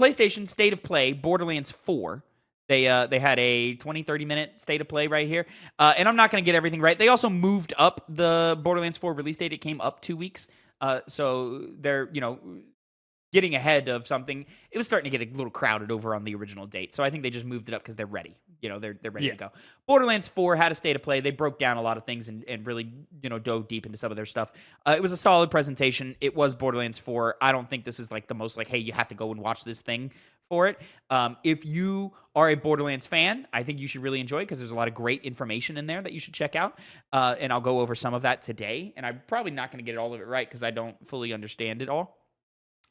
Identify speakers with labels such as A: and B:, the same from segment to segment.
A: PlayStation State of Play, Borderlands 4. They had a 20, 30-minute state of play right here. And I'm not going to get everything right. They also moved up the Borderlands 4 release date. It came up 2 weeks. So they're, getting ahead of something. It was starting to get a little crowded over on the original date. So I think they just moved it up because they're ready. They're ready to go. Borderlands 4 had a state of play. They broke down a lot of things and really, dove deep into some of their stuff. It was a solid presentation. It was Borderlands 4. I don't think this is like the most hey, you have to go and watch this thing for it. If you are a Borderlands fan, I think you should really enjoy it because there's a lot of great information in there that you should check out. And I'll go over some of that today. And I'm probably not going to get all of it right because I don't fully understand it all.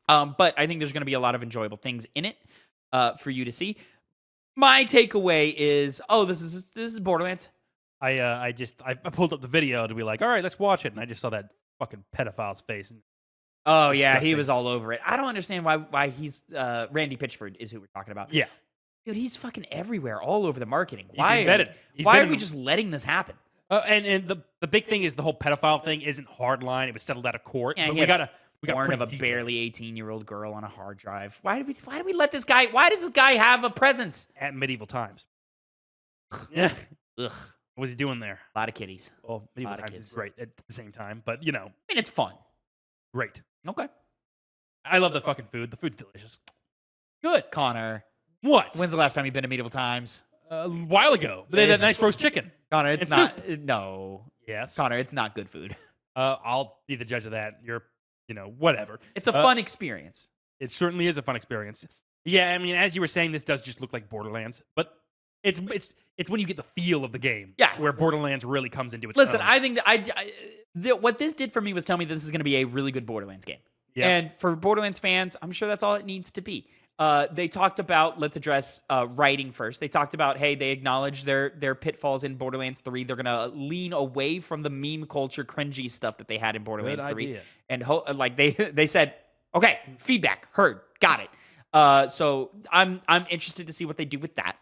A: But I think there's going to be a lot of enjoyable things in it for you to see. My takeaway is, this is Borderlands.
B: I pulled up the video to be like, all right, let's watch it, and I just saw that fucking pedophile's face.
A: Oh yeah, he was all over it. I don't understand why he's Randy Pitchford is who we're talking about.
B: Yeah,
A: dude, he's fucking everywhere, all over the marketing.
B: Why
A: are we just letting this happen?
B: And the big thing is the whole pedophile thing isn't hardline. It was settled out of court.
A: Yeah,
B: but we got
A: born of a barely 18-year-old girl on a hard drive. Why do we let this guy? Why does this guy have a presence
B: at medieval times? Yeah.
A: Ugh.
B: What was he doing there?
A: A lot of kitties.
B: Well, medieval times is great at the same time, but
A: I mean, it's fun.
B: Great.
A: Okay.
B: I love the fucking food. The food's delicious.
A: Good, Connor.
B: What?
A: When's the last time you've been to medieval times?
B: A while ago. They had that nice roast chicken.
A: Connor, it's not. No.
B: Yes.
A: Connor, it's not good food.
B: I'll be the judge of that. You're, whatever.
A: It's a fun experience.
B: It certainly is a fun experience. Yeah, I mean, as you were saying, this does just look like Borderlands, but it's when you get the feel of the game.
A: Yeah.
B: Where Borderlands really comes into its
A: Listen,
B: own.
A: I think that what this did for me was tell me that this is going to be a really good Borderlands game. Yeah. And for Borderlands fans, I'm sure that's all it needs to be. They talked about, let's address writing first. They talked about, hey, they acknowledge their pitfalls in Borderlands 3. They're going to lean away from the meme culture, cringy stuff that they had in Borderlands 3. And they said, okay, feedback, heard, got it. So I'm interested to see what they do with that.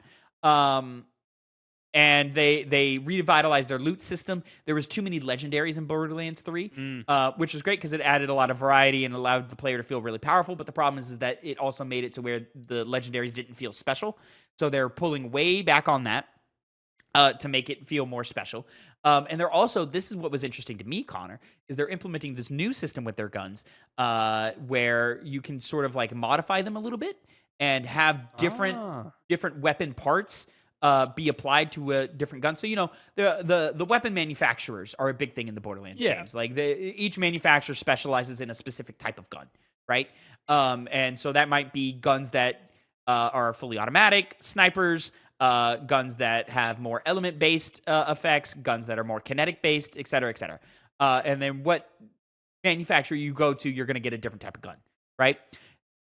A: And they revitalized their loot system. There was too many legendaries in Borderlands 3, which was great because it added a lot of variety and allowed the player to feel really powerful. But the problem is that it also made it to where the legendaries didn't feel special. So they're pulling way back on that to make it feel more special. And they're also, this is what was interesting to me, Connor, is they're implementing this new system with their guns where you can sort of like modify them a little bit and have different weapon parts be applied to a different gun. So, the weapon manufacturers are a big thing in the Borderlands games. Like each manufacturer specializes in a specific type of gun, right? And so that might be guns that are fully automatic, snipers, guns that have more element-based effects, guns that are more kinetic-based, et cetera, et cetera. And then what manufacturer you go to, you're going to get a different type of gun, right?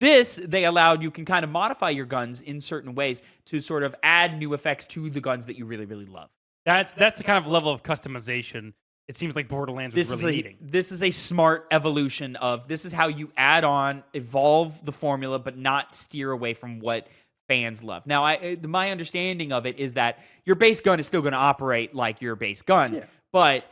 A: This, they allowed, you can kind of modify your guns in certain ways to sort of add new effects to the guns that you really, really love.
B: That's the kind of level of customization it seems like Borderlands was really needing. This
A: is a smart evolution of, this is how you add on, evolve the formula, but not steer away from what fans love. Now, my understanding of it is that your base gun is still going to operate like your base gun, but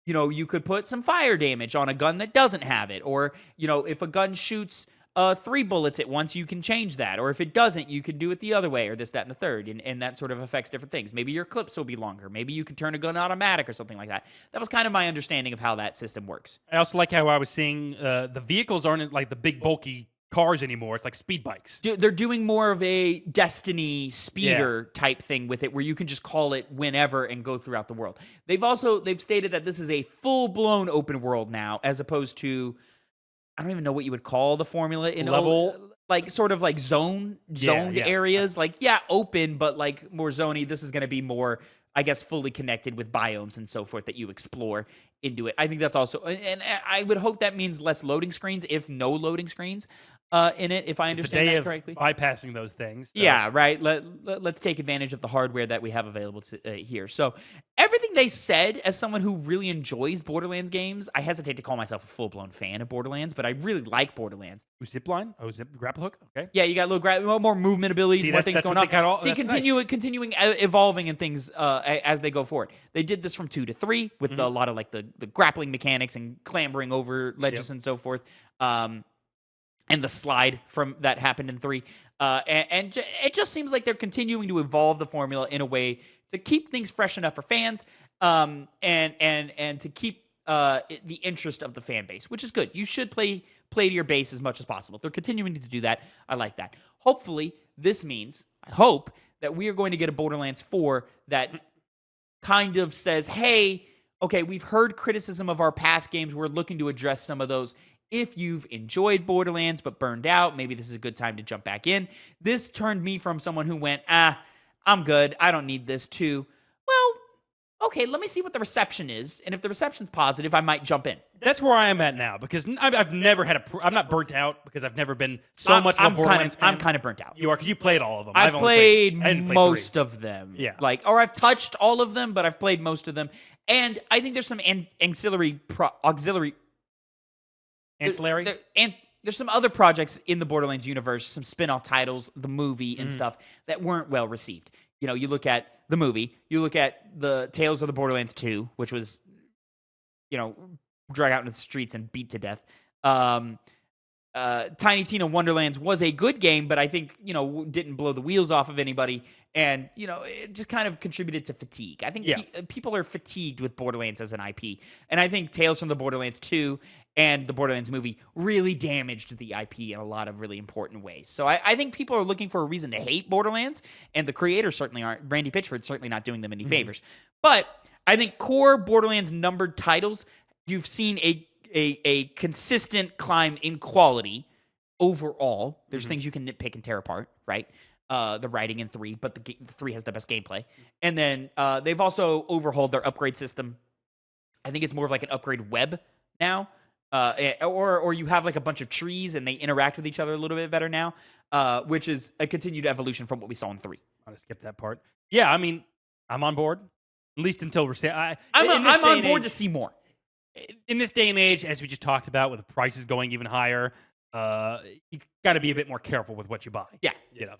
A: you could put some fire damage on a gun that doesn't have it, or if a gun shoots 3 bullets at once, you can change that. Or if it doesn't, you can do it the other way, or this, that, and the third. And that sort of affects different things. Maybe your clips will be longer. Maybe you can turn a gun automatic or something like that. That was kind of my understanding of how that system works.
B: I also like how I was seeing the vehicles aren't like the big, bulky cars anymore. It's like speed bikes.
A: They're doing more of a Destiny speeder type thing with it, where you can just call it whenever and go throughout the world. They've stated that this is a full-blown open world now, as opposed to, I don't even know what you would call the formula in
B: level,
A: like sort of like zoned areas. Like, open, but like more zoney. This is going to be more, I guess, fully connected with biomes and so forth that you explore into it. I think that's also, and I would hope that means less loading screens, if no loading screens in it, if I understand that correctly.
B: Bypassing those things. So.
A: Yeah, right. Let's take advantage of the hardware that we have available here. So everything they said, as someone who really enjoys Borderlands games, I hesitate to call myself a full-blown fan of Borderlands, but I really like Borderlands.
B: Zipline? grapple hook? Okay.
A: Yeah, you got a little more movement abilities, more things going on. Continuing evolving and things as they go forward. They did this from 2 to 3 with a lot of like the grappling mechanics and clambering over ledges and so forth. and the slide from that happened in 3. It just seems like they're continuing to evolve the formula in a way to keep things fresh enough for fans, and to keep the interest of the fan base, which is good. You should play to your base as much as possible. They're continuing to do that. I like that. Hopefully, this means, I hope, that we are going to get a Borderlands 4 that kind of says, hey, okay, we've heard criticism of our past games. We're looking to address some of those. If you've enjoyed Borderlands but burned out, maybe this is a good time to jump back in. This turned me from someone who went, I'm good, I don't need this, to, well, okay, let me see what the reception is. And if the reception's positive, I might jump in.
B: That's where I am at now, because I've never had I'm not burnt out because I've never been so much of a Borderlands fan.
A: I'm kind of burnt out.
B: You are, because you played all of them.
A: I've played
B: only
A: most of them.
B: Yeah.
A: Or I've touched all of them, but I've played most of them. And I think there's some auxiliary. And there's some other projects in the Borderlands universe, some spin-off titles, the movie and stuff that weren't well received. You know, you look at the movie, you look at the Tales of the Borderlands 2, which was, drag out into the streets and beat to death. Tiny Tina Wonderlands was a good game, but I think, didn't blow the wheels off of anybody. And, it just kind of contributed to fatigue. I think people are fatigued with Borderlands as an IP. And I think Tales from the Borderlands 2 and the Borderlands movie really damaged the IP in a lot of really important ways. So I think people are looking for a reason to hate Borderlands, and the creators certainly aren't. Randy Pitchford's certainly not doing them any favors. But I think core Borderlands numbered titles, you've seen a consistent climb in quality overall. There's things you can nitpick and tear apart, right? The writing in 3, but the 3 has the best gameplay. And then they've also overhauled their upgrade system. I think it's more of like an upgrade web now. Or you have like a bunch of trees and they interact with each other a little bit better now, which is a continued evolution from what we saw in 3.
B: I'm gonna skip that part. Yeah, I mean, I'm on board, at least until we're saying.
A: I'm on board to see more.
B: In this day and age, as we just talked about, with the prices going even higher, you got to be a bit more careful with what you buy.
A: Yeah.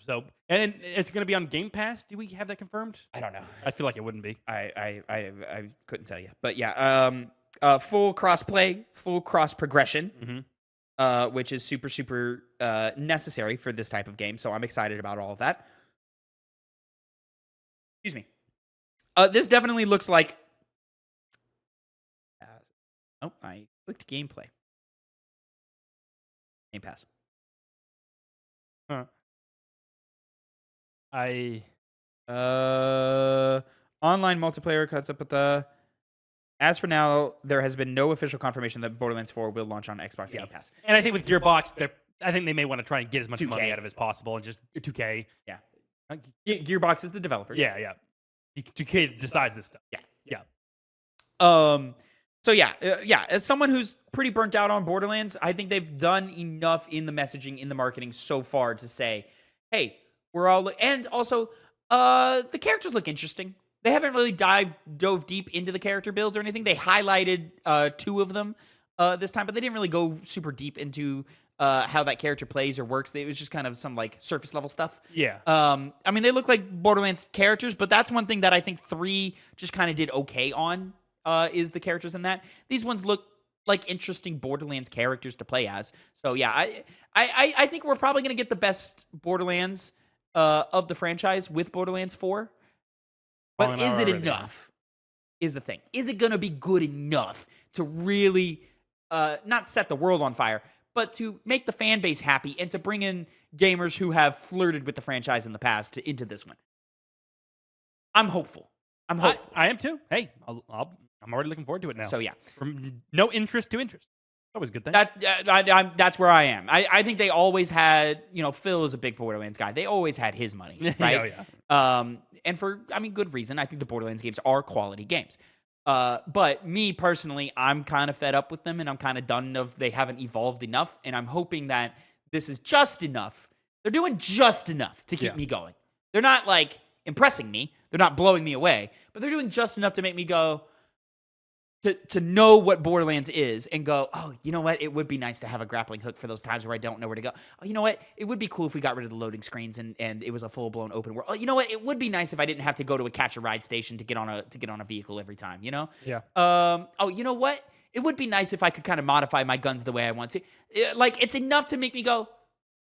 B: So, and it's going to be on Game Pass. Do we have that confirmed?
A: I don't know.
B: I feel like it wouldn't be.
A: I couldn't tell you, but yeah. Full cross-play, full cross-progression, which is super, super necessary for this type of game. So I'm excited about all of that. Excuse me. This definitely looks like... I clicked gameplay. Game Pass.
B: Huh.
A: Online multiplayer cuts up with the... As for now, there has been no official confirmation that Borderlands 4 will launch on Xbox Game Pass.
B: And I think with Gearbox, I think they may want to try and get as much
A: 2K.
B: money out of it as possible, and just 2K.
A: Yeah. Gearbox is the developer.
B: Yeah. 2K decides this stuff. Yeah.
A: So as someone who's pretty burnt out on Borderlands, I think they've done enough in the messaging, in the marketing so far to say, hey, we're all... And also, the characters look interesting. They haven't really dove deep into the character builds or anything. They highlighted 2 of them this time, but they didn't really go super deep into how that character plays or works. It was just kind of some like surface level stuff.
B: Yeah.
A: I mean, they look like Borderlands characters, but that's one thing that I think 3 just kind of did okay on, is the characters in that. These ones look like interesting Borderlands characters to play as. So yeah, I think we're probably going to get the best Borderlands of the franchise with Borderlands 4. But is it enough? Is the thing. Is it going to be good enough to really not set the world on fire, but to make the fan base happy and to bring in gamers who have flirted with the franchise in the past into this one? I'm hopeful.
B: I am too. Hey, I'm already looking forward to it now.
A: So yeah.
B: From no interest to interest. That was a good thing.
A: That's where I am. I think they always had, Phil is a big Borderlands guy. They always had his money, right?
B: Yeah.
A: And for, good reason. I think the Borderlands games are quality games. But me personally, I'm kind of fed up with them, and I'm kind of done they haven't evolved enough, and I'm hoping that this is just enough. They're doing just enough to keep me going. They're not, impressing me. They're not blowing me away, but they're doing just enough to make me go, to know what Borderlands is and go, oh, you know what? It would be nice to have a grappling hook for those times where I don't know where to go. Oh, you know what? It would be cool if we got rid of the loading screens and it was a full-blown open world. Oh, you know what? It would be nice if I didn't have to go to a catch-a-ride station to get on a vehicle every time,
B: Yeah.
A: Oh, you know what? it would be nice if I could kind of modify my guns the way I want to. Like, it's enough to make me go,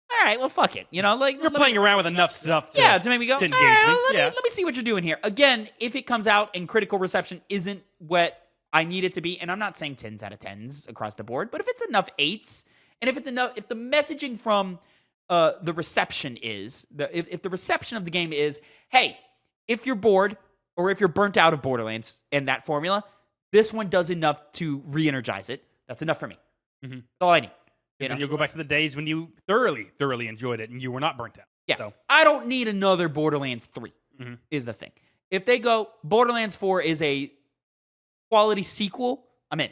A: all right, well, fuck it. You know, like
B: You're playing around with enough stuff
A: to make me go,
B: to
A: all
B: engage
A: right,
B: me.
A: let me see what you're doing here. Again, if it comes out and critical reception isn't what I need it to be, and I'm not saying 10s out of 10s across the board, but if it's enough 8s, and if the messaging from the reception is, if the reception of the game is, hey, if you're bored or if you're burnt out of Borderlands and that formula, this one does enough to re-energize it. That's enough for me. That's all I need.
B: And you'll go back to the days when you thoroughly enjoyed it and you were not burnt out.
A: Yeah.
B: So.
A: I don't need another Borderlands 3 is the thing. If they go, Borderlands 4 is a quality sequel, I'm in.